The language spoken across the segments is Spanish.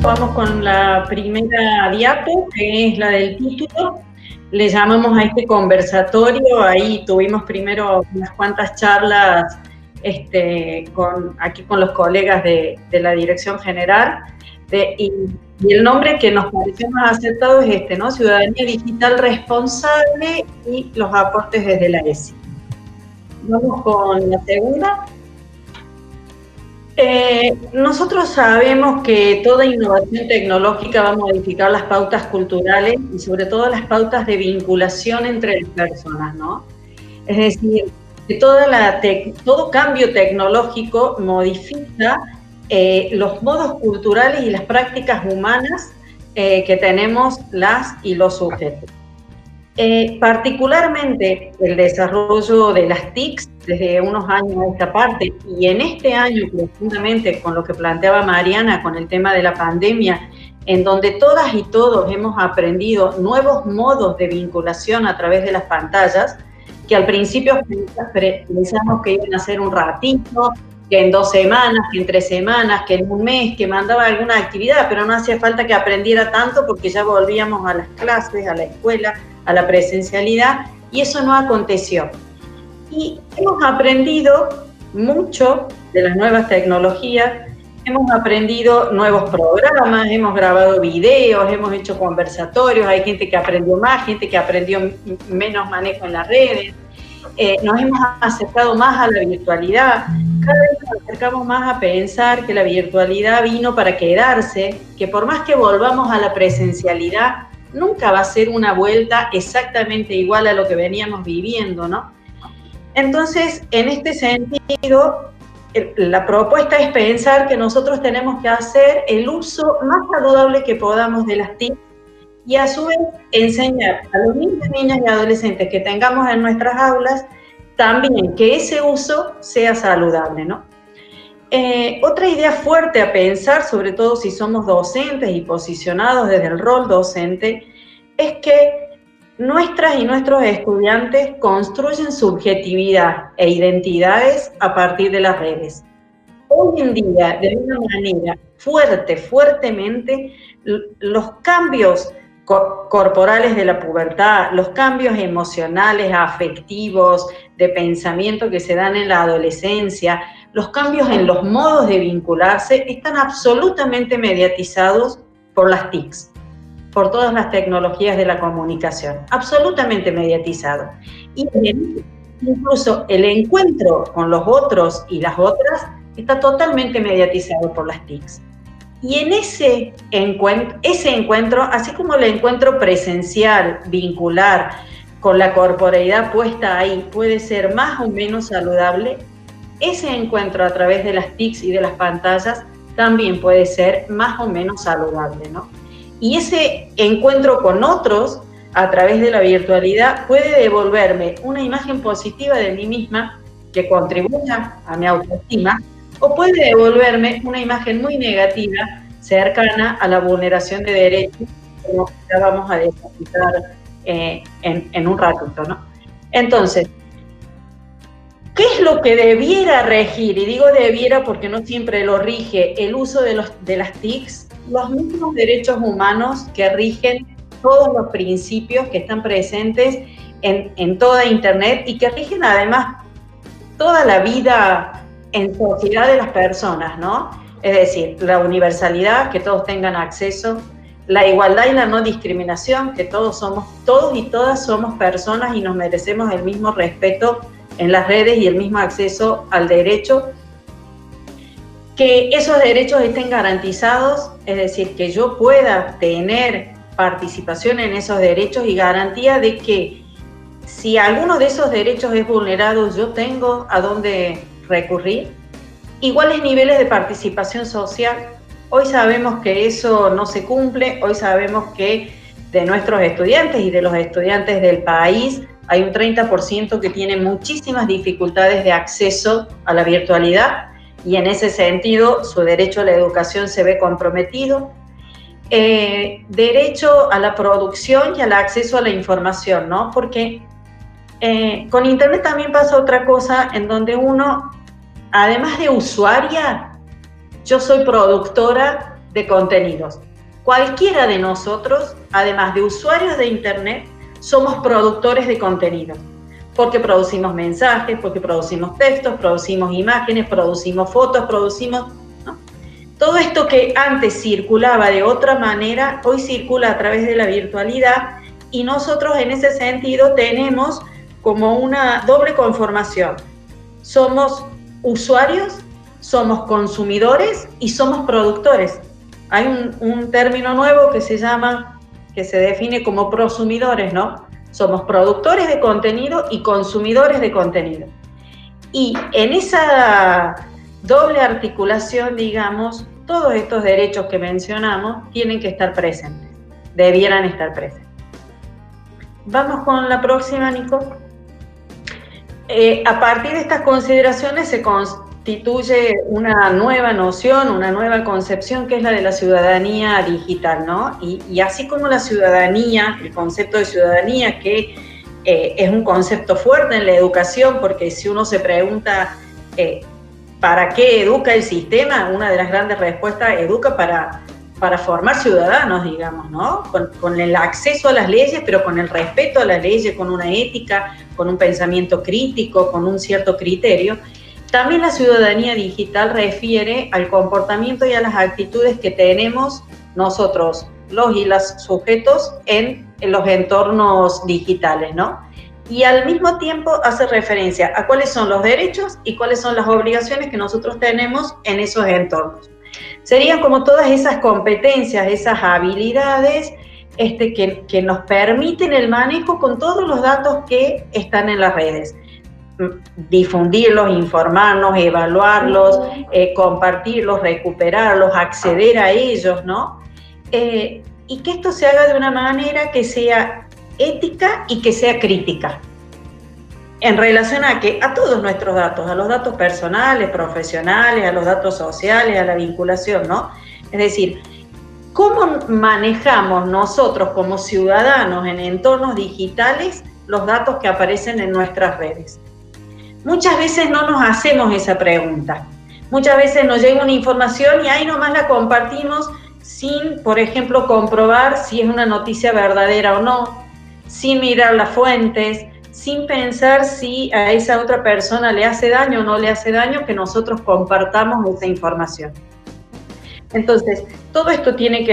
Vamos con la primera diapo, que es la del título. Le llamamos a este conversatorio. Ahí tuvimos primero unas cuantas charlas aquí con los colegas de la Dirección General. Y el nombre que nos pareció más acertado es este, ¿no? Ciudadanía Digital Responsable y los aportes desde la ESI. Vamos con la segunda. Nosotros sabemos que toda innovación tecnológica va a modificar las pautas culturales y sobre todo las pautas de vinculación entre las personas, ¿no? Es decir, que todo cambio tecnológico modifica los modos culturales y las prácticas humanas que tenemos las y los sujetos. Particularmente el desarrollo de las TICs desde unos años a esta parte, y en este año profundamente con lo que planteaba Mariana con el tema de la pandemia, en donde todas y todos hemos aprendido nuevos modos de vinculación a través de las pantallas, que al principio pensamos que iban a ser un ratito, que en 2 semanas, que en 3 semanas, que en un mes, que mandaba alguna actividad, pero no hacía falta que aprendiera tanto porque ya volvíamos a las clases, a la escuela, a la presencialidad, y eso no aconteció. Y hemos aprendido mucho de las nuevas tecnologías, hemos aprendido nuevos programas, hemos grabado videos, hemos hecho conversatorios, hay gente que aprendió más, gente que aprendió menos manejo en las redes, nos hemos acercado más a la virtualidad, cada vez nos acercamos más a pensar que la virtualidad vino para quedarse, que por más que volvamos a la presencialidad, nunca va a ser una vuelta exactamente igual a lo que veníamos viviendo, ¿no? Entonces, en este sentido, la propuesta es pensar que nosotros tenemos que hacer el uso más saludable que podamos de las TIC y a su vez enseñar a los niños, niñas y adolescentes que tengamos en nuestras aulas también que ese uso sea saludable, ¿no? Otra idea fuerte a pensar, sobre todo si somos docentes y posicionados desde el rol docente, es que nuestras y nuestros estudiantes construyen subjetividad e identidades a partir de las redes. Hoy en día, de una manera fuertemente, los cambios corporales de la pubertad, los cambios emocionales, afectivos, de pensamiento que se dan en la adolescencia, los cambios en los modos de vincularse están absolutamente mediatizados por las TICs, por todas las tecnologías de la comunicación, absolutamente mediatizado. Y incluso el encuentro con los otros y las otras está totalmente mediatizado por las TICs. Y en ese encuentro, así como el encuentro presencial, vincular, con la corporeidad puesta ahí, puede ser más o menos saludable, ese encuentro a través de las TICs y de las pantallas también puede ser más o menos saludable, ¿no? Y ese encuentro con otros a través de la virtualidad puede devolverme una imagen positiva de mí misma que contribuya a mi autoestima, o puede devolverme una imagen muy negativa cercana a la vulneración de derechos, como ya vamos a desarrollar en un ratito, ¿no? Entonces, ¿qué es lo que debiera regir? Y digo debiera porque no siempre lo rige el uso de las TICs, los mismos derechos humanos que rigen todos los principios que están presentes en toda Internet y que rigen además toda la vida en sociedad de las personas, ¿no? Es decir, la universalidad, que todos tengan acceso, la igualdad y la no discriminación, que todos y todas somos personas y nos merecemos el mismo respeto en las redes y el mismo acceso al derecho, que esos derechos estén garantizados, es decir, que yo pueda tener participación en esos derechos y garantía de que si alguno de esos derechos es vulnerado, yo tengo a dónde recurrir. Iguales niveles de participación social. Hoy sabemos que eso no se cumple, hoy sabemos que de nuestros estudiantes y de los estudiantes del país hay un 30% que tiene muchísimas dificultades de acceso a la virtualidad y en ese sentido su derecho a la educación se ve comprometido. Derecho a la producción y al acceso a la información, ¿no? Porque con Internet también pasa otra cosa en donde uno, además de usuaria, yo soy productora de contenidos. Cualquiera de nosotros, además de usuarios de Internet, somos productores de contenido, porque producimos mensajes, porque producimos textos, producimos imágenes, producimos fotos, producimos, ¿no? Todo esto que antes circulaba de otra manera, hoy circula a través de la virtualidad, y nosotros en ese sentido tenemos como una doble conformación. Somos usuarios, somos consumidores y somos productores. Hay un término nuevo que se define como prosumidores, ¿no? Somos productores de contenido y consumidores de contenido. Y en esa doble articulación, digamos, todos estos derechos que mencionamos tienen que estar presentes, debieran estar presentes. Vamos con la próxima, Nico. A partir de estas consideraciones se constituye una nueva noción, una nueva concepción, que es la de la ciudadanía digital, ¿no? Y así como la ciudadanía, el concepto de ciudadanía, que es un concepto fuerte en la educación, porque si uno se pregunta ¿para qué educa el sistema? Una de las grandes respuestas, educa para formar ciudadanos, digamos, ¿no? Con el acceso a las leyes, pero con el respeto a las leyes, con una ética, con un pensamiento crítico, con un cierto criterio. También la ciudadanía digital refiere al comportamiento y a las actitudes que tenemos nosotros, los y las sujetos, en los entornos digitales, ¿no? Y al mismo tiempo hace referencia a cuáles son los derechos y cuáles son las obligaciones que nosotros tenemos en esos entornos. Serían como todas esas competencias, esas habilidades que nos permiten el manejo con todos los datos que están en las redes. Difundirlos, informarnos, evaluarlos, compartirlos, recuperarlos, acceder a ellos, ¿no? Y que esto se haga de una manera que sea ética y que sea crítica. En relación a todos nuestros datos, a los datos personales, profesionales, a los datos sociales, a la vinculación, ¿no? Es decir, ¿cómo manejamos nosotros como ciudadanos en entornos digitales los datos que aparecen en nuestras redes? Muchas veces no nos hacemos esa pregunta. Muchas veces nos llega una información y ahí nomás la compartimos sin, por ejemplo, comprobar si es una noticia verdadera o no, sin mirar las fuentes, sin pensar si a esa otra persona le hace daño o no le hace daño que nosotros compartamos esa información. Entonces, con todo esto tiene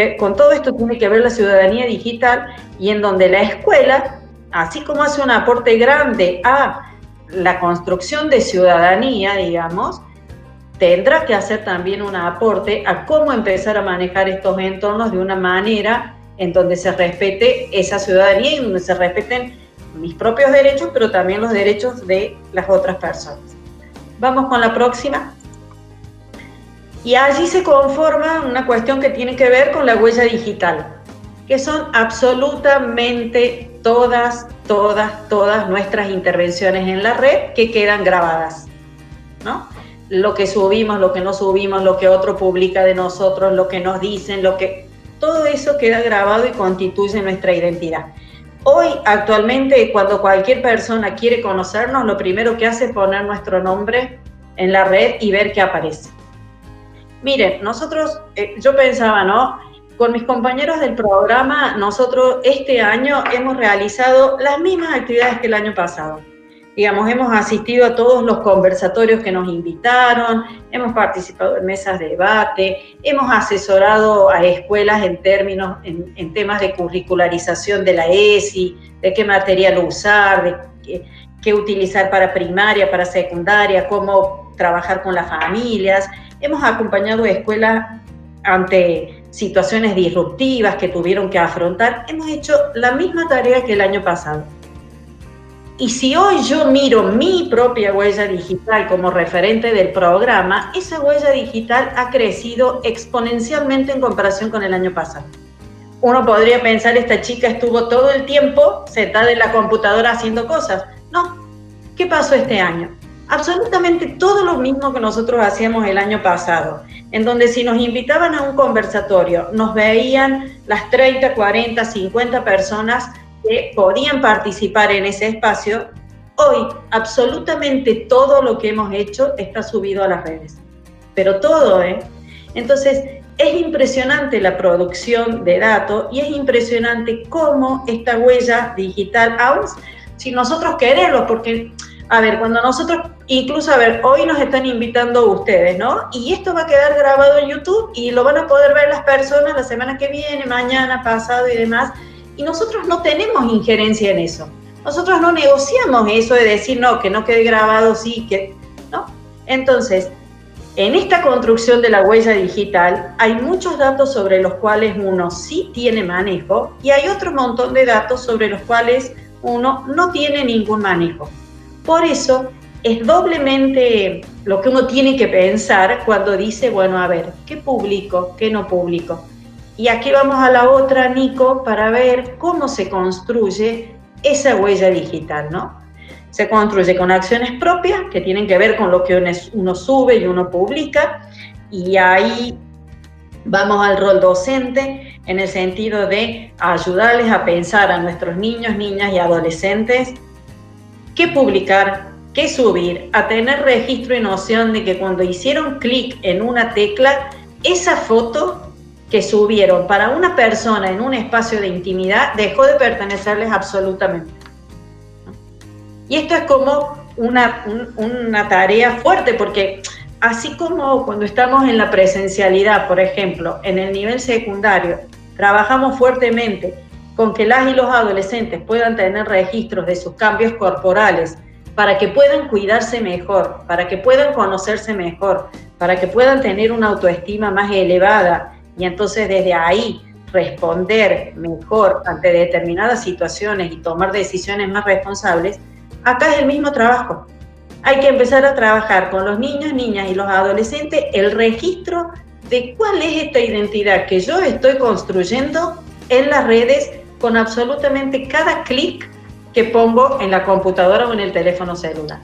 que ver la ciudadanía digital, y en donde la escuela, así como hace un aporte grande a la construcción de ciudadanía, digamos, tendrá que hacer también un aporte a cómo empezar a manejar estos entornos de una manera en donde se respete esa ciudadanía y donde se respeten mis propios derechos, pero también los derechos de las otras personas. Vamos con la próxima. Y allí se conforma una cuestión que tiene que ver con la huella digital, que son absolutamente todas nuestras intervenciones en la red que quedan grabadas, ¿no? Lo que subimos, lo que no subimos, lo que otro publica de nosotros, lo que nos dicen, todo eso queda grabado y constituye nuestra identidad. Hoy, actualmente, cuando cualquier persona quiere conocernos, lo primero que hace es poner nuestro nombre en la red y ver qué aparece. Miren, nosotros, yo pensaba, ¿no? Con mis compañeros del programa, nosotros este año hemos realizado las mismas actividades que el año pasado. Digamos, hemos asistido a todos los conversatorios que nos invitaron, hemos participado en mesas de debate, hemos asesorado a escuelas en temas de curricularización de la ESI, de qué material usar, de qué utilizar para primaria, para secundaria, cómo trabajar con las familias. Hemos acompañado a escuelas ante situaciones disruptivas que tuvieron que afrontar. Hemos hecho la misma tarea que el año pasado. Y si hoy yo miro mi propia huella digital como referente del programa, esa huella digital ha crecido exponencialmente en comparación con el año pasado. Uno podría pensar, esta chica estuvo todo el tiempo sentada en la computadora haciendo cosas. No. ¿Qué pasó este año? Absolutamente todo lo mismo que nosotros hacíamos el año pasado, en donde si nos invitaban a un conversatorio, nos veían las 30, 40, 50 personas que podían participar en ese espacio. Hoy absolutamente todo lo que hemos hecho está subido a las redes, pero todo, Entonces, Es impresionante la producción de datos y es impresionante cómo esta huella digital, aún si nosotros queremos, porque, a ver, cuando nosotros, incluso, a ver, hoy nos están invitando ustedes, ¿no? Y esto va a quedar grabado en YouTube y lo van a poder ver las personas la semana que viene, mañana, pasado y demás, y nosotros no tenemos injerencia en eso. Nosotros no negociamos eso de decir, no, que no quede grabado, sí, que, ¿no? Entonces, en esta construcción de la huella digital hay muchos datos sobre los cuales uno sí tiene manejo y hay otro montón de datos sobre los cuales uno no tiene ningún manejo. Por eso es doblemente lo que uno tiene que pensar cuando dice, bueno, a ver, ¿qué publico, qué no publico? Y aquí vamos a la otra, Nico, para ver cómo se construye esa huella digital, ¿no? Se construye con acciones propias que tienen que ver con lo que uno sube y uno publica, y ahí vamos al rol docente en el sentido de ayudarles a pensar a nuestros niños, niñas y adolescentes qué publicar, qué subir, a tener registro y noción de que cuando hicieron clic en una tecla, esa foto que subieron para una persona en un espacio de intimidad dejó de pertenecerles absolutamente. Y esto es como una tarea fuerte, porque así como cuando estamos en la presencialidad, por ejemplo, en el nivel secundario, trabajamos fuertemente con que las y los adolescentes puedan tener registros de sus cambios corporales para que puedan cuidarse mejor, para que puedan conocerse mejor, para que puedan tener una autoestima más elevada y entonces desde ahí responder mejor ante determinadas situaciones y tomar decisiones más responsables. Acá es el mismo trabajo. Hay que empezar a trabajar con los niños, niñas y los adolescentes el registro de cuál es esta identidad que yo estoy construyendo en las redes con absolutamente cada clic que pongo en la computadora o en el teléfono celular.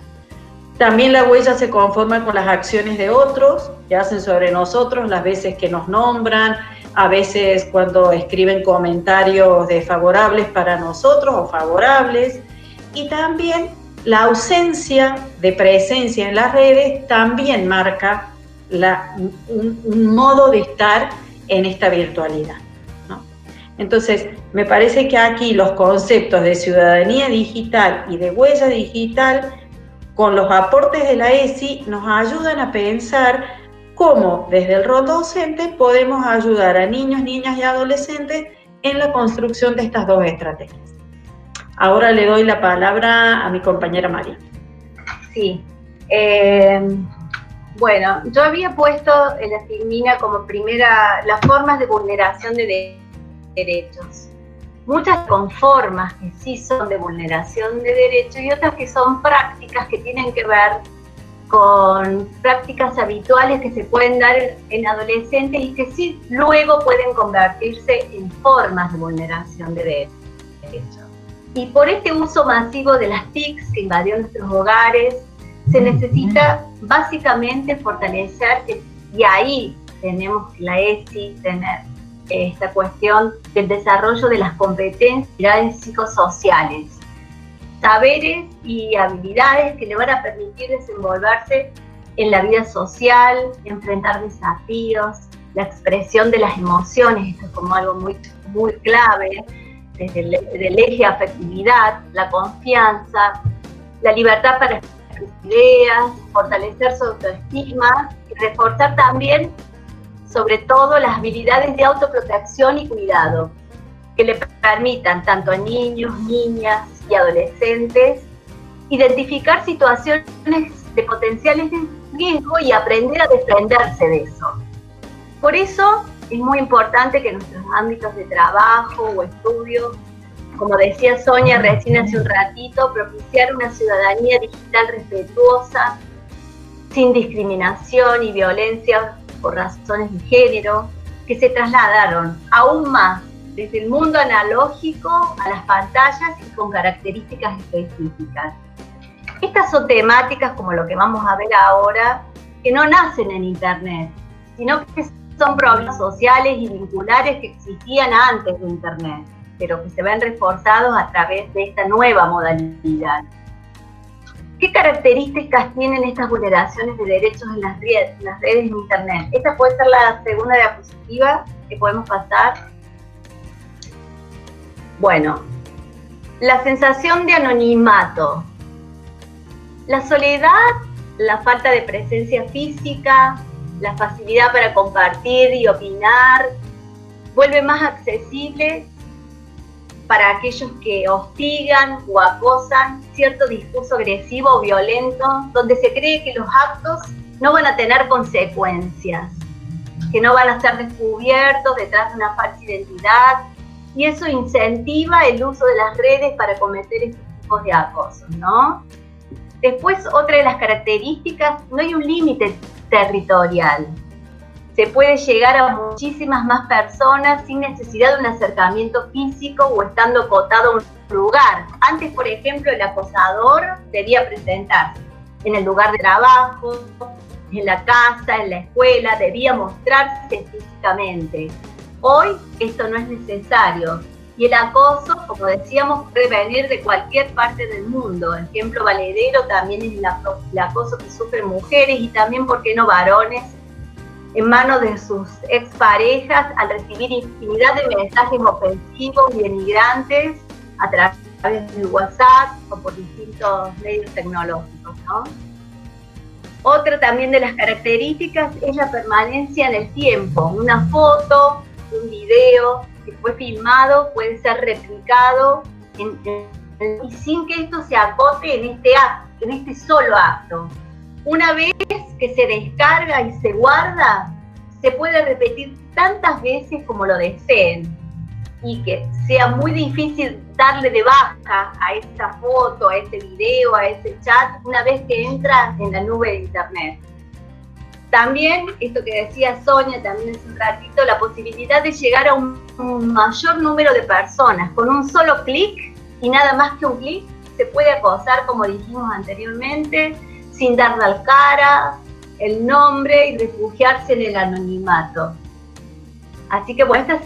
También la huella se conforma con las acciones de otros que hacen sobre nosotros, las veces que nos nombran, a veces cuando escriben comentarios desfavorables para nosotros o favorables. Y también la ausencia de presencia en las redes también marca un modo de estar en esta virtualidad, ¿no? Entonces, me parece que aquí los conceptos de ciudadanía digital y de huella digital, con los aportes de la ESI, nos ayudan a pensar cómo desde el rol docente podemos ayudar a niños, niñas y adolescentes en la construcción de estas dos estrategias. Ahora le doy la palabra a mi compañera María. Sí. Bueno, yo había puesto en la filmina como primera las formas de vulneración de derechos. Muchas con formas que sí son de vulneración de derechos y otras que son prácticas que tienen que ver con prácticas habituales que se pueden dar en adolescentes y que sí luego pueden convertirse en formas de vulneración de derechos. Y por este uso masivo de las TICs que invadió nuestros hogares, se necesita básicamente fortalecer, y ahí tenemos la ESI, tener esta cuestión del desarrollo de las competencias psicosociales, saberes y habilidades que le van a permitir desenvolverse en la vida social, enfrentar desafíos, la expresión de las emociones, esto es como algo muy, muy clave, desde el eje afectividad, la confianza, la libertad para expresar ideas, fortalecer su autoestima y reforzar también, sobre todo, las habilidades de autoprotección y cuidado, que le permitan tanto a niños, niñas y adolescentes identificar situaciones de potenciales riesgo y aprender a defenderse de eso. Por eso es muy importante que en nuestros ámbitos de trabajo o estudio, como decía Sonia recién hace un ratito, propiciar una ciudadanía digital respetuosa, sin discriminación y violencia por razones de género, que se trasladaron aún más desde el mundo analógico a las pantallas y con características específicas. Estas son temáticas, como lo que vamos a ver ahora, que no nacen en Internet, sino que son problemas sociales y vinculares que existían antes de Internet, pero que se ven reforzados a través de esta nueva modalidad. ¿Qué características tienen estas vulneraciones de derechos en las redes en Internet? Esta puede ser la segunda diapositiva que podemos pasar. Bueno, la sensación de anonimato, la soledad, la falta de presencia física, la facilidad para compartir y opinar, vuelve más accesible para aquellos que hostigan o acosan cierto discurso agresivo o violento, donde se cree que los actos no van a tener consecuencias, que no van a ser descubiertos detrás de una falsa identidad, y eso incentiva el uso de las redes para cometer estos tipos de acosos, ¿no? Después, otra de las características, no hay un límite territorial. Se puede llegar a muchísimas más personas sin necesidad de un acercamiento físico o estando acotado a un lugar. Antes, por ejemplo, el acosador debía presentarse en el lugar de trabajo, en la casa, en la escuela, debía mostrarse físicamente. Hoy esto no es necesario. Y el acoso, como decíamos, puede venir de cualquier parte del mundo. El ejemplo valedero también es el acoso que sufren mujeres y también, ¿por qué no, varones, en manos de sus exparejas al recibir infinidad de mensajes ofensivos y denigrantes a través del WhatsApp o por distintos medios tecnológicos, ¿no? Otra también de las características es la permanencia en el tiempo. Una foto, un video que fue filmado puede ser replicado y sin que esto se acote en este solo acto. Una vez que se descarga y se guarda, se puede repetir tantas veces como lo deseen y que sea muy difícil darle de baja a esta foto, a este video, a ese chat, una vez que entra en la nube de Internet. También, esto que decía Sonia también hace un ratito, la posibilidad de llegar a un mayor número de personas. Con un solo clic, y nada más que un clic, se puede acosar, como dijimos anteriormente, sin dar la cara, el nombre y refugiarse en el anonimato. Así que bueno,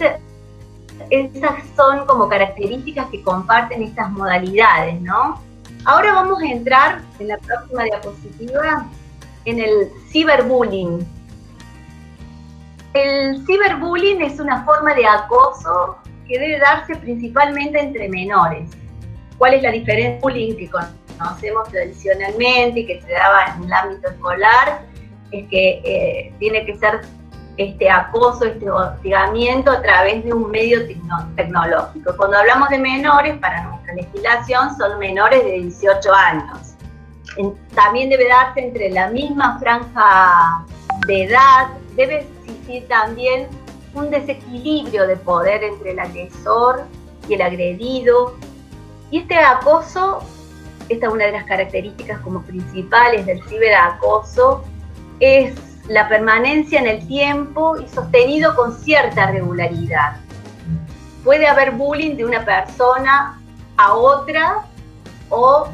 esas son como características que comparten estas modalidades, ¿no? Ahora vamos a entrar en la próxima diapositiva en el ciberbullying. El ciberbullying es una forma de acoso que debe darse principalmente entre menores. ¿Cuál es la diferencia del bullying que conocemos tradicionalmente y que se daba en el ámbito escolar? Es que tiene que ser este acoso, este hostigamiento a través de un medio tecnológico. Cuando hablamos de menores, para nuestra legislación, son menores de 18 años. También debe darse entre la misma franja de edad, debe existir también un desequilibrio de poder entre el agresor y el agredido. Y este acoso, esta es una de las características como principales del ciberacoso, es la permanencia en el tiempo y sostenido con cierta regularidad. Puede haber bullying de una persona a otra o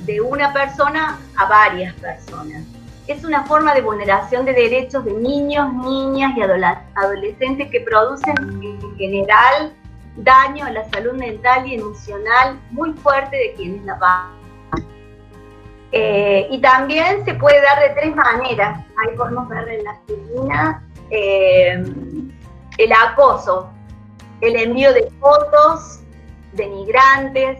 de una persona a varias personas. Es una forma de vulneración de derechos de niños, niñas y adolescentes que producen en general daño a la salud mental y emocional muy fuerte de quienes la pasan. Y también se puede dar de tres maneras. Ahí podemos ver en la esquina el acoso, el envío de fotos denigrantes,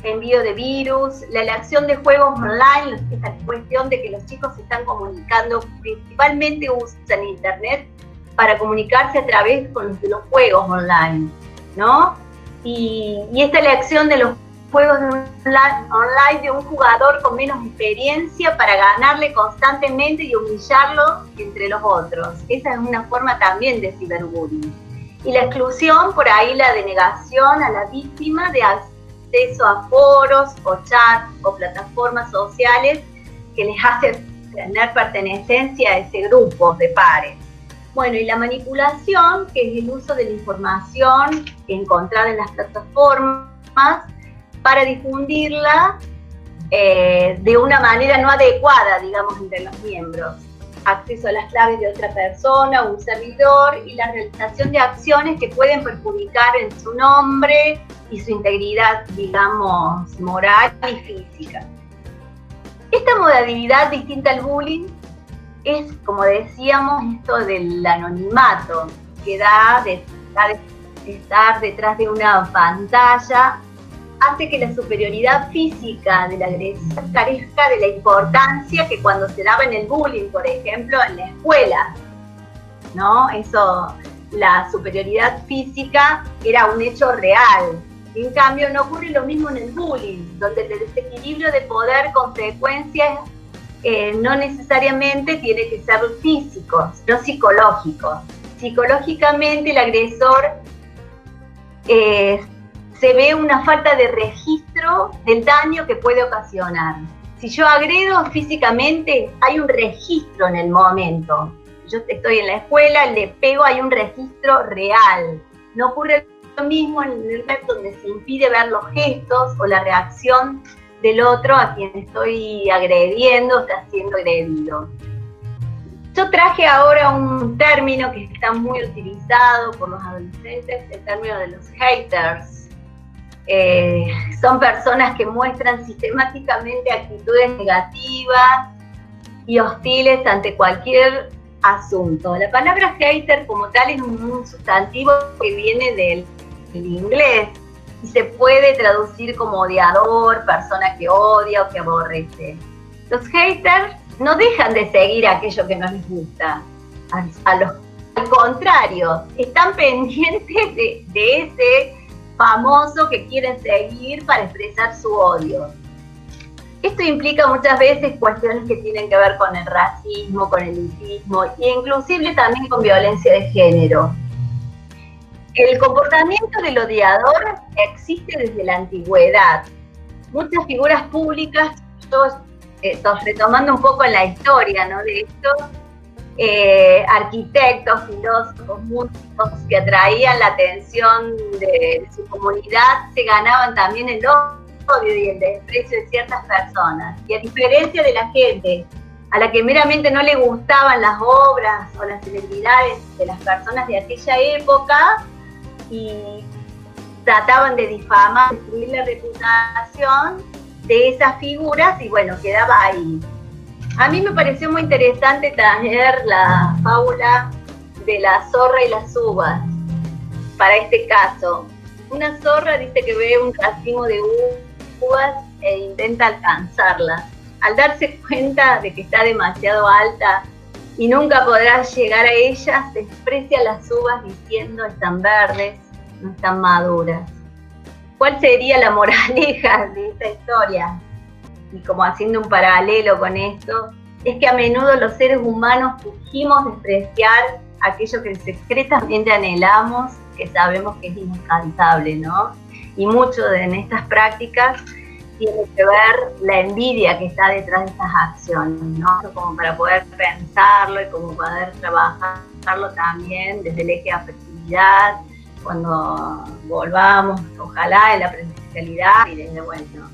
envío de virus, la elección de juegos online, esta cuestión de que los chicos se están comunicando, principalmente usan Internet para comunicarse a través de los juegos online, ¿no? Y esta elección de los juegos online de un jugador con menos experiencia para ganarle constantemente y humillarlo entre los otros. Esa es una forma también de ciberbullying. Y la exclusión, por ahí la denegación a la víctima de acceso a foros o chats o plataformas sociales que les hace tener pertenencia a ese grupo de pares. Bueno, y la manipulación, que es el uso de la información encontrada en las plataformas para difundirla de una manera no adecuada, digamos, entre los miembros. Acceso a las claves de otra persona o un servidor y la realización de acciones que pueden perjudicar en su nombre y su integridad, digamos, moral y física. Esta modalidad distinta al bullying es, como decíamos, esto del anonimato, que da de estar detrás de una pantalla, hace que la superioridad física del agresor carezca de la importancia que cuando se daba en el bullying, por ejemplo, en la escuela, ¿no? Eso, la superioridad física era un hecho real. En cambio, no ocurre lo mismo en el bullying, donde el desequilibrio de poder con frecuencia no necesariamente tiene que ser físico, sino psicológico. Psicológicamente el agresor se ve una falta de registro del daño que puede ocasionar. Si yo agredo físicamente, hay un registro en el momento. Yo estoy en la escuela, le pego, hay un registro real. No ocurre lo mismo en el web, donde se impide ver los gestos o la reacción del otro a quien estoy agrediendo, está siendo agredido. Yo traje ahora un término que está muy utilizado por los adolescentes, el término de los haters. Son personas que muestran sistemáticamente actitudes negativas y hostiles ante cualquier asunto. La palabra hater como tal es un sustantivo que viene del inglés y se puede traducir como odiador, persona que odia o que aborrece. Los haters no dejan de seguir aquello que no les gusta. Al contrario, están pendientes de ese famoso que quieren seguir para expresar su odio. Esto implica muchas veces cuestiones que tienen que ver con el racismo, con el elitismo e inclusive también con violencia de género. El comportamiento del odiador existe desde la antigüedad. Muchas figuras públicas, retomando un poco la historia, ¿no?, de esto, arquitectos, filósofos, músicos que atraían la atención de su comunidad, se ganaban también el odio y el desprecio de ciertas personas. Y a diferencia de la gente a la que meramente no le gustaban las obras o las celebridades de las personas de aquella época y trataban de difamar, destruir la reputación de esas figuras, y bueno, quedaba ahí. A mí me pareció muy interesante traer la fábula de la zorra y las uvas para este caso. Una zorra dice que ve un racimo de uvas e intenta alcanzarlas. Al darse cuenta de que está demasiado alta y nunca podrá llegar a ellas, desprecia las uvas diciendo: están verdes, no están maduras. ¿Cuál sería la moraleja de esta historia? Y como haciendo un paralelo con esto, es que a menudo los seres humanos fingimos despreciar aquello que secretamente anhelamos, que sabemos que es inalcanzable, ¿no? Y mucho en estas prácticas tiene que ver la envidia que está detrás de estas acciones, ¿no? Como para poder pensarlo y como poder trabajarlo también desde el eje de afectividad, cuando volvamos, ojalá, en la presencialidad, y desde, bueno,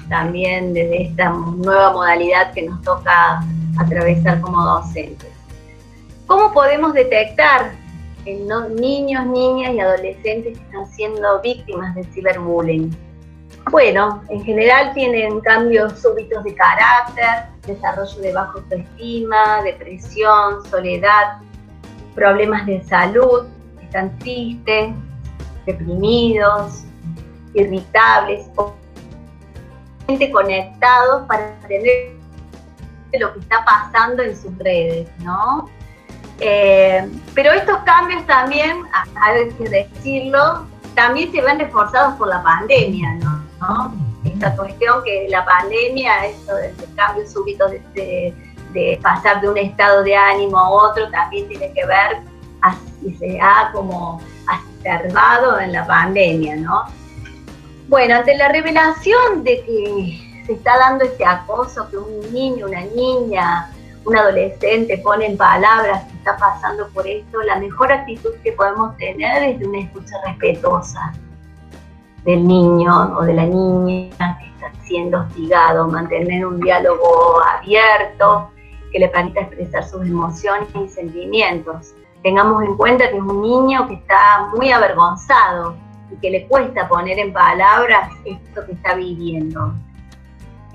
también desde esta nueva modalidad que nos toca atravesar como docentes. ¿Cómo podemos detectar en niños, niñas y adolescentes que están siendo víctimas del ciberbullying? Bueno, en general tienen cambios súbitos de carácter, desarrollo de baja autoestima, depresión, soledad, problemas de salud, están tristes, deprimidos, irritables, conectados para entender lo que está pasando en sus redes, ¿no? Pero estos cambios también, hay que decirlo, también se ven reforzados por la pandemia, ¿no? Esta cuestión que la pandemia, esto de cambios súbitos de pasar de un estado de ánimo a otro, también tiene que ver, y se ha como exacerbado en la pandemia, ¿no? Bueno, ante la revelación de que se está dando este acoso, que un niño, una niña, un adolescente pone en palabras que está pasando por esto, la mejor actitud que podemos tener es de una escucha respetuosa del niño o de la niña que está siendo hostigado, mantener un diálogo abierto que le permita expresar sus emociones y sentimientos. Tengamos en cuenta que es un niño que está muy avergonzado y que le cuesta poner en palabras esto que está viviendo.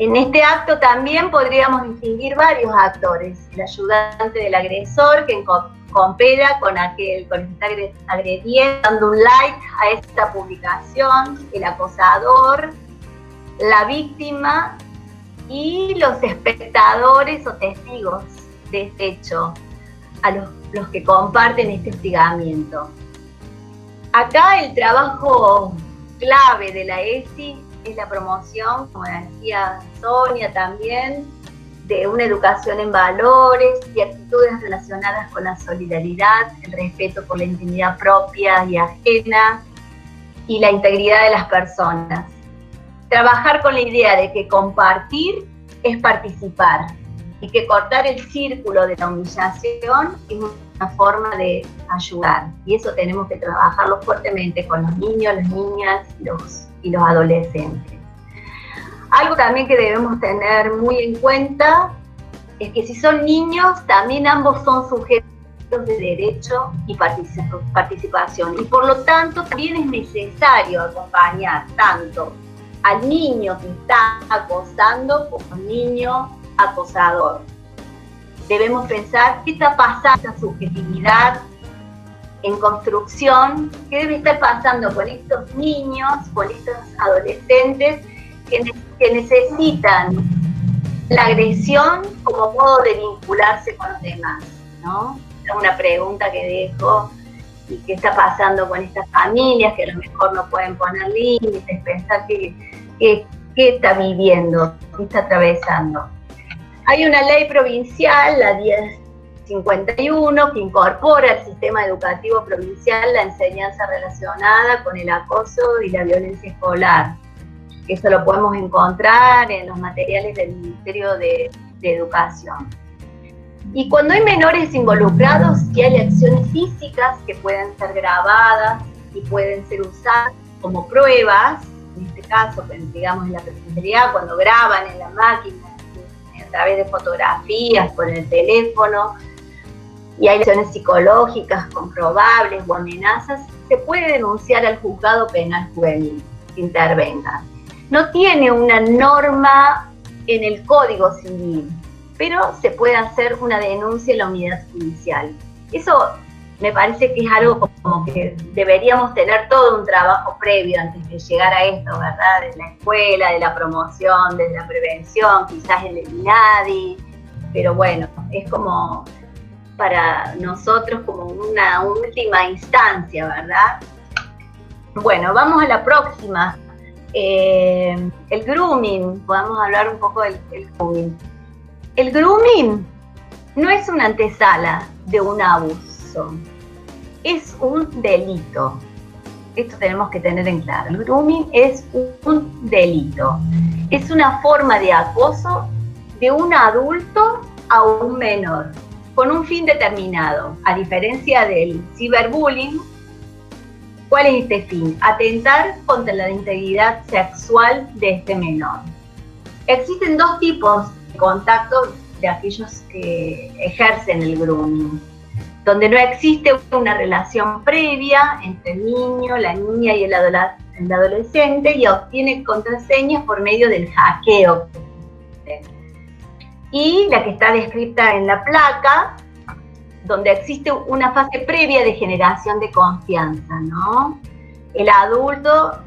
En este acto también podríamos distinguir varios actores: el ayudante del agresor, que coopera con aquel que está agrediendo, dando un like a esta publicación, el acosador, la víctima y los espectadores o testigos de este hecho, a los que comparten este hostigamiento. Acá el trabajo clave de la ESI es la promoción, como decía Sonia también, de una educación en valores y actitudes relacionadas con la solidaridad, el respeto por la intimidad propia y ajena y la integridad de las personas. Trabajar con la idea de que compartir es participar y que cortar el círculo de la humillación es una forma de ayudar. Y eso tenemos que trabajarlo fuertemente con los niños, las niñas y los adolescentes. Algo también que debemos tener muy en cuenta es que si son niños, también ambos son sujetos de derecho y participación. Y por lo tanto, también es necesario acompañar tanto al niño que está acosando como al niño acosador. Debemos pensar qué está pasando, esta subjetividad en construcción, qué debe estar pasando con estos niños, con estos adolescentes que necesitan la agresión como modo de vincularse con los demás, ¿no? Es una pregunta que dejo. ¿Y qué está pasando con estas familias que a lo mejor no pueden poner límites? Pensar qué está viviendo, qué está atravesando. Hay una ley provincial, la 1051, que incorpora al sistema educativo provincial la enseñanza relacionada con el acoso y la violencia escolar. Eso lo podemos encontrar en los materiales del Ministerio de Educación. Y cuando hay menores involucrados, y hay acciones físicas que pueden ser grabadas y pueden ser usadas como pruebas, en este caso, digamos en la presencialidad, cuando graban en la máquina, a través de fotografías, con el teléfono, y hay acciones psicológicas comprobables o amenazas, se puede denunciar al juzgado penal juvenil que intervenga. No tiene una norma en el Código Civil, pero se puede hacer una denuncia en la unidad judicial. Eso me parece que es algo como que deberíamos tener todo un trabajo previo antes de llegar a esto, ¿verdad? De la escuela, de la promoción, de la prevención, quizás en el INADI, pero bueno, es como para nosotros como una última instancia, ¿verdad? Bueno, vamos a la próxima. El grooming, podemos hablar un poco del grooming. El grooming no es una antesala de un abuso, es un delito. Esto tenemos que tener en claro. El grooming es un delito. Es una forma de acoso de un adulto a un menor, con un fin determinado. A diferencia del ciberbullying, ¿cuál es este fin? Atentar contra la integridad sexual de este menor. Existen dos tipos de contactos de aquellos que ejercen el grooming, donde no existe una relación previa entre el niño, la niña y el adolescente, y obtiene contraseñas por medio del hackeo. Y la que está descrita en la placa, donde existe una fase previa de generación de confianza, ¿no? El adulto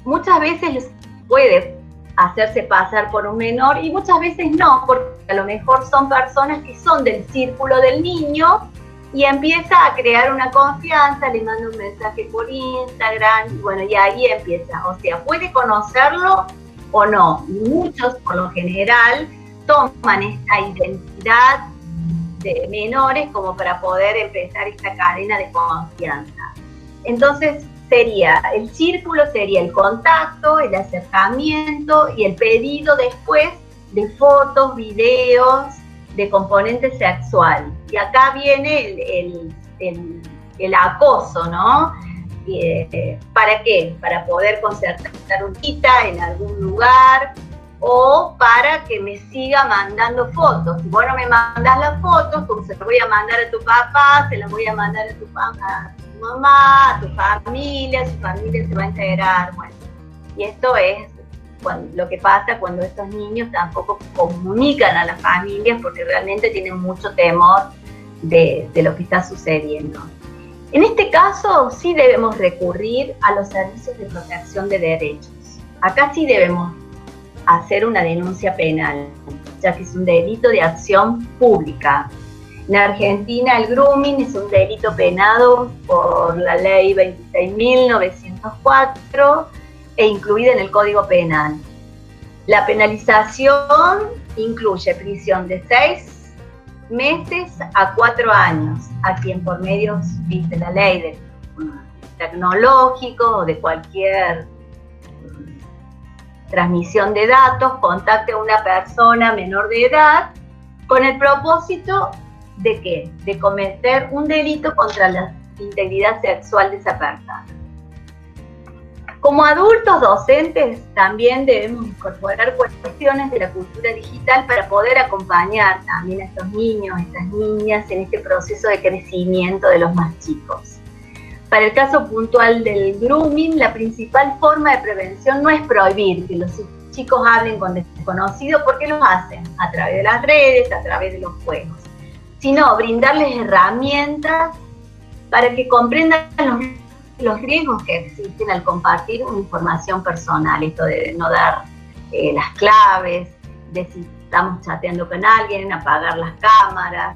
muchas veces puede hacerse pasar por un menor y muchas veces no, porque a lo mejor son personas que son del círculo del niño y empieza a crear una confianza, le manda un mensaje por Instagram, y bueno, y ahí empieza. O sea, puede conocerlo o no. Y muchos, por lo general, toman esta identidad de menores como para poder empezar esta cadena de confianza. Entonces, el círculo sería el contacto, el acercamiento y el pedido después de fotos, videos, de componente sexual. Y acá viene el acoso, ¿no? ¿Para qué? Para poder concertar una cita en algún lugar o para que me siga mandando fotos. Si vos no me mandás las fotos, pues se las voy a mandar a tu papá, se las voy a mandar a tu mamá, a tu familia, su familia se va a enterar. Bueno, y esto es lo que pasa cuando estos niños tampoco comunican a las familias porque realmente tienen mucho temor de lo que está sucediendo. En este caso sí debemos recurrir a los servicios de protección de derechos. Acá sí debemos hacer una denuncia penal, ya que es un delito de acción pública. En Argentina el grooming es un delito penado por la ley 26.904 e incluida en el Código Penal. La penalización incluye prisión de 6 meses a 4 años a quien por medios de la ley de tecnológico o de cualquier transmisión de datos contacte a una persona menor de edad con el propósito ¿de qué? De cometer un delito contra la integridad sexual de esa persona. Como adultos docentes también debemos incorporar cuestiones de la cultura digital para poder acompañar también a estos niños, a estas niñas en este proceso de crecimiento de los más chicos. Para el caso puntual del grooming, la principal forma de prevención no es prohibir que los chicos hablen con desconocidos, porque lo hacen a través de las redes, a través de los juegos, sino brindarles herramientas para que comprendan los riesgos que existen al compartir una información personal, esto de no dar las claves, de si estamos chateando con alguien, apagar las cámaras,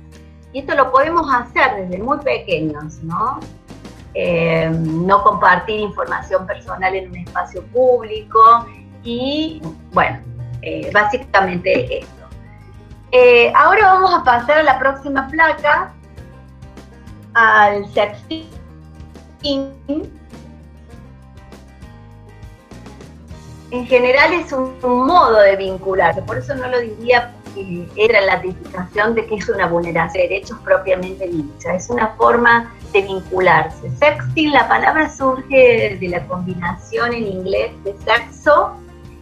y esto lo podemos hacer desde muy pequeños, ¿no? No compartir información personal en un espacio público y, bueno, básicamente esto. Ahora vamos a pasar a la próxima placa, al sexting. En general es un modo de vincularse, por eso no lo diría que era la tipificación de que es una vulneración de derechos propiamente dicha, es una forma de vincularse. Sexting, la palabra surge de la combinación en inglés de sexo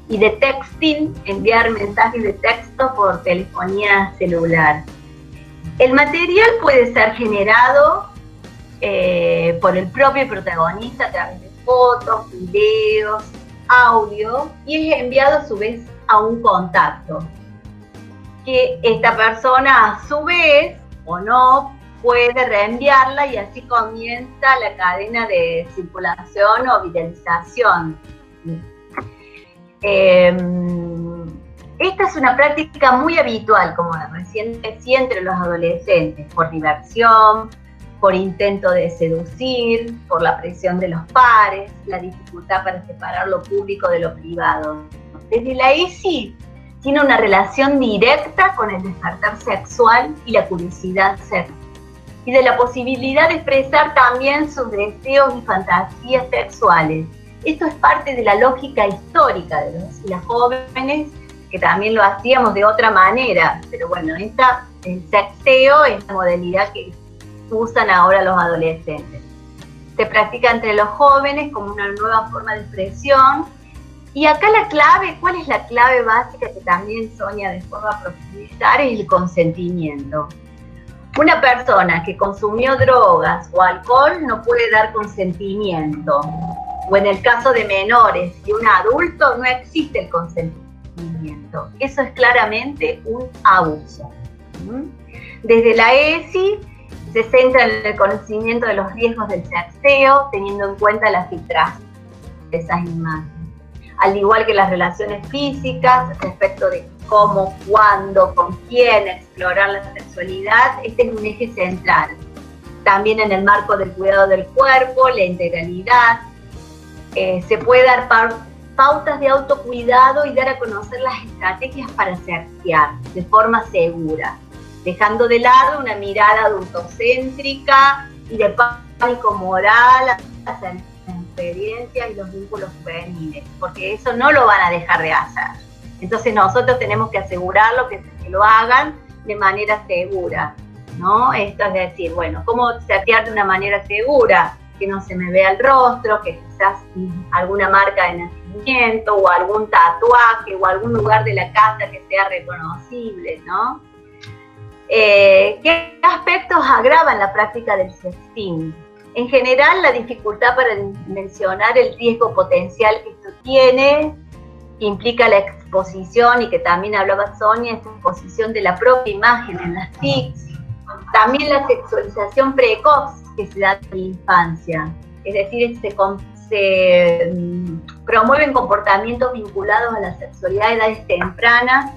y de texting, enviar mensajes de texto por telefonía celular. El material puede ser generado por el propio protagonista a través de fotos, videos, audio, y es enviado a su vez a un contacto, que esta persona a su vez, o no, puede reenviarla y así comienza la cadena de circulación o viralización. Esta es una práctica muy habitual, como recién decía, entre los adolescentes, por diversión, por intento de seducir, por la presión de los pares, la dificultad para separar lo público de lo privado. Desde la ESI tiene una relación directa con el despertar sexual y la curiosidad sexual, y de la posibilidad de expresar también sus deseos y fantasías sexuales. Esto es parte de la lógica histórica de los y las jóvenes, que también lo hacíamos de otra manera, pero bueno, el sexteo es la modalidad que usan ahora los adolescentes. Se practica entre los jóvenes como una nueva forma de expresión, y acá la clave, ¿cuál es la clave básica que también Sonia de forma profundizar? Es el consentimiento. Una persona que consumió drogas o alcohol no puede dar consentimiento, o en el caso de menores y un adulto no existe el consentimiento. Eso es claramente un abuso. Desde la ESI se centra en el conocimiento de los riesgos del sexteo, teniendo en cuenta la filtración de esas imágenes. Al igual que las relaciones físicas, respecto de cómo, cuándo, con quién explorar la sexualidad, este es un eje central. También en el marco del cuidado del cuerpo, la integralidad, se puede dar pautas de autocuidado y dar a conocer las estrategias para sextear de forma segura, dejando de lado una mirada adultocéntrica y de pánico moral hacia las experiencias y los vínculos juveniles, porque eso no lo van a dejar de hacer. Entonces nosotros tenemos que asegurarlo, que lo hagan de manera segura, ¿no? Esto es decir, bueno, ¿cómo sextear de una manera segura? Que no se me vea el rostro, que quizás alguna marca de nacimiento, o algún tatuaje, o algún lugar de la casa que sea reconocible, ¿no? ¿Qué aspectos agravan la práctica del sexting? En general, la dificultad para dimensionar el riesgo potencial que esto tiene, que implica la exposición, y que también hablaba Sonia, esta exposición de la propia imagen en las TICs. También la sexualización precoz que se da en la infancia, es decir, se promueven comportamientos vinculados a la sexualidad a edades tempranas,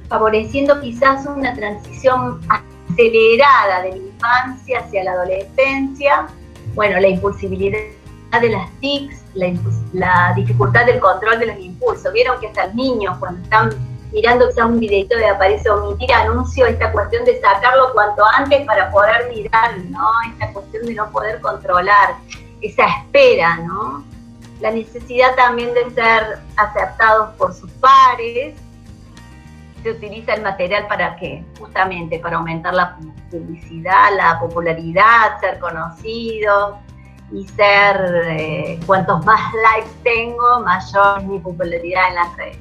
favoreciendo quizás una transición acelerada de la infancia hacia la adolescencia. Bueno, la impulsibilidad de las TICs, la dificultad del control de los impulsos. Vieron que hasta los niños, cuando están mirando quizás un videito de aparece omitir anuncio, esta cuestión de sacarlo cuanto antes para poder mirar, ¿no? Esta cuestión de no poder controlar, esa espera, ¿no? La necesidad también de ser aceptados por sus pares. Se utiliza el material para qué? Justamente para aumentar la publicidad, la popularidad, ser conocido y ser, cuantos más likes tengo, mayor es mi popularidad en las redes.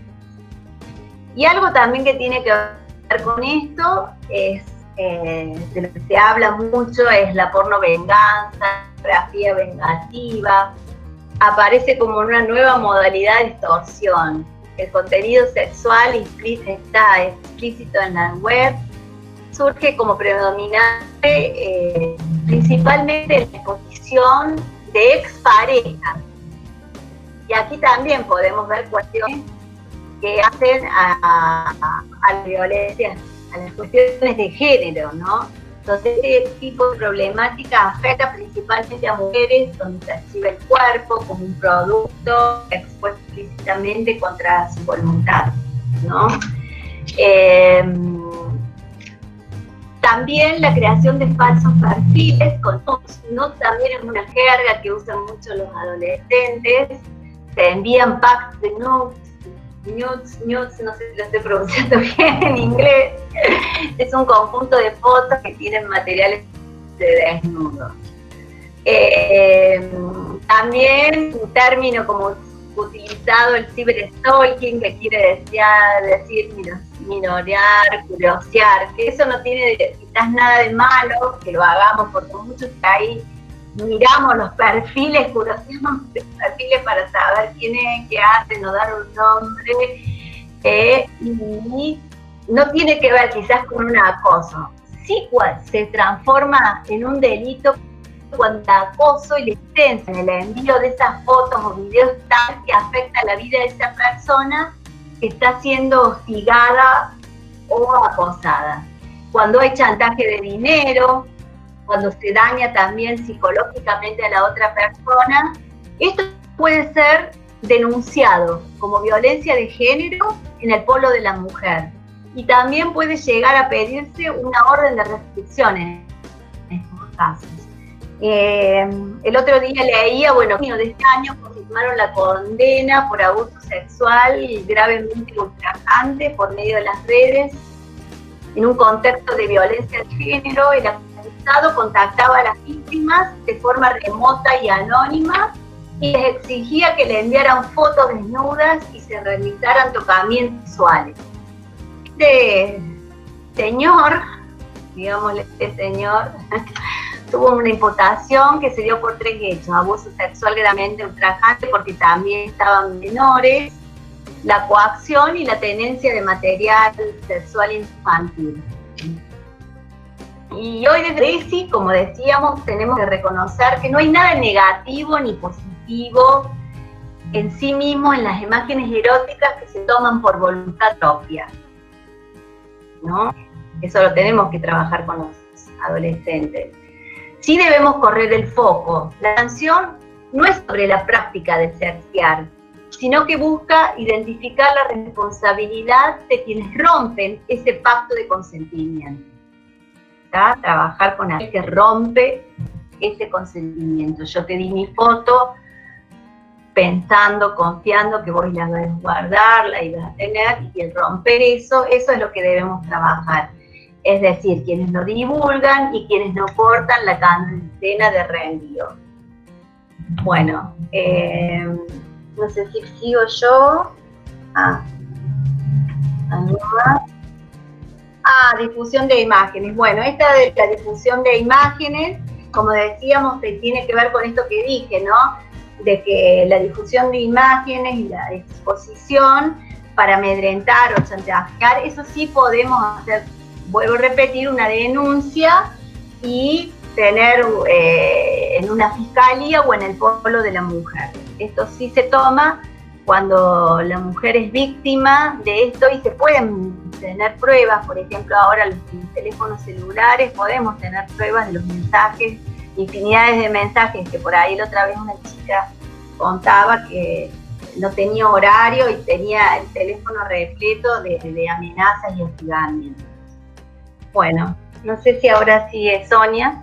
Y algo también que tiene que ver con esto es, de lo que se habla mucho, es la porno venganza, la pornografía vengativa. Aparece como una nueva modalidad de extorsión. El contenido sexual está explícito en la web, surge como predominante principalmente en la exposición de exparejas. Y aquí también podemos ver cuestiones que hacen a la violencia, a las cuestiones de género, ¿no? Entonces, este tipo de problemática afecta principalmente a mujeres, donde se exhibe el cuerpo como un producto expuesto explícitamente contra su voluntad, ¿no? También la creación de falsos perfiles con nudes. Nudes también es una jerga que usan mucho los adolescentes. Se envían packs de nudes, no sé si lo estoy pronunciando bien en inglés. Es un conjunto de fotos que tienen materiales de desnudo. También un término como utilizado, el ciberstalking, que quiere decir minorear, curiosear, que eso no tiene quizás nada de malo, que lo hagamos, porque muchos ahí miramos los perfiles, curioseamos los perfiles para saber quién es, qué hace, no dar un nombre, y no tiene que ver quizás con un acoso. Sí, se transforma en un delito cuando el acoso y la existencia en el envío de esas fotos o videos tal que afecta la vida de esa persona que está siendo hostigada o acosada. Cuando hay chantaje de dinero, cuando se daña también psicológicamente a la otra persona, esto puede ser denunciado como violencia de género en el polo de la mujer. Y también puede llegar a pedirse una orden de restricción en estos casos. El otro día leía, bueno, de este año confirmaron la condena por abuso sexual gravemente ultrajante por medio de las redes en un contexto de violencia de género. El acusado contactaba a las víctimas de forma remota y anónima y les exigía que le enviaran fotos desnudas y se realizaran tocamientos sexuales. Este señor, digámosle, tuvo una imputación que se dio por 3 hechos: abuso sexual gravemente ultrajante, porque también estaban menores, la coacción y la tenencia de material sexual infantil. Y hoy desde ESI, como decíamos, tenemos que reconocer que no hay nada negativo ni positivo en sí mismo en las imágenes eróticas que se toman por voluntad propia, ¿no? Eso lo tenemos que trabajar con los adolescentes. Sí debemos correr el foco. La sanción no es sobre la práctica de sextear, sino que busca identificar la responsabilidad de quienes rompen ese pacto de consentimiento. ¿Está? Trabajar con aquel que rompe ese consentimiento. Yo te di mi foto pensando, confiando que vos la vas a guardar, la ibas a tener, y el romper eso es lo que debemos trabajar. Es decir, quienes lo divulgan y quienes no cortan la cadena de reenvío. Bueno, no sé si sigo yo. Difusión de imágenes. Bueno, esta de la difusión de imágenes, como decíamos, tiene que ver con esto que dije, ¿no? De que la difusión de imágenes y la exposición para amedrentar o chantajear, eso sí podemos hacer, vuelvo a repetir, una denuncia y tener en una fiscalía o en el polo de la mujer. Esto sí se toma cuando la mujer es víctima de esto y se pueden tener pruebas. Por ejemplo, ahora los teléfonos celulares podemos tener pruebas de los mensajes, infinidades de mensajes, que por ahí la otra vez una chica contaba que no tenía horario y tenía el teléfono repleto de amenazas y hostigamientos. Bueno, no sé si ahora sigue Sonia.